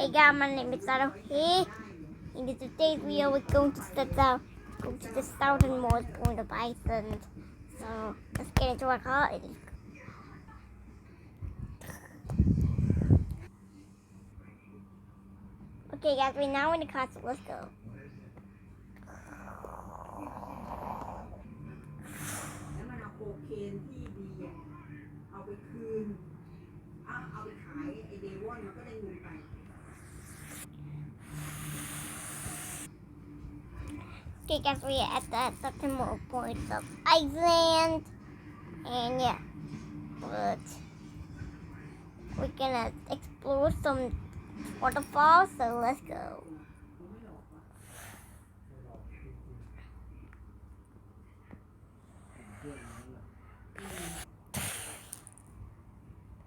Hey guys, my name is Saro here. In today's video, we're going to the southernmost point of Iceland. So let's get into our car. Okay, guys, we're now in the car, so let's go. แล้วมันเอาโคเคนที่ดีอ่ะเอาไปคืนเอาไปขายไอเดวอนมันก็ได้เงินไป Okay, guys, we are at the southernmost point of Iceland, and yeah, but we're gonna explore some waterfalls. So let's go.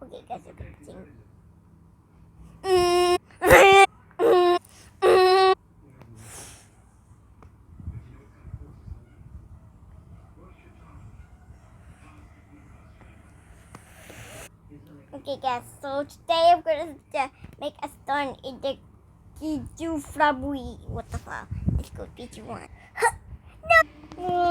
Okay, guys, you can sing. Okay, guys, so today I'm going to make a stone in the Giju Flabui. What the fuck? Let's go Giju1. No!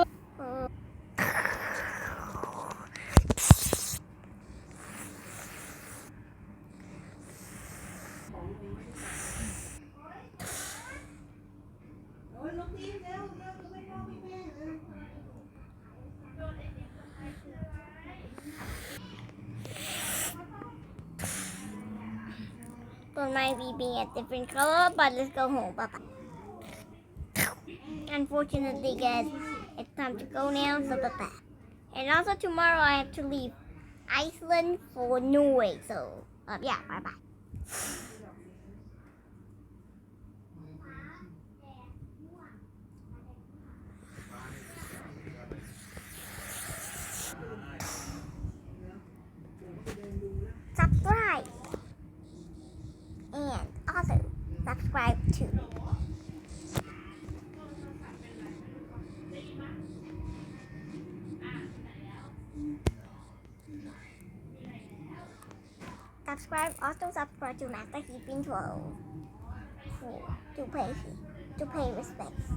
โอ้ยลูกทีมเร็วเร็วไม่พ่อไม่แม่เร็ว But might be being a different color, but let's go home. Bye-bye. Unfortunately, guys, it's time to go now, so bye-bye. And also tomorrow I have to leave Iceland for Norway, so yeah, bye-bye. Subscribe and also subscribe to subscribe to Master Keeping 12 to pay respects.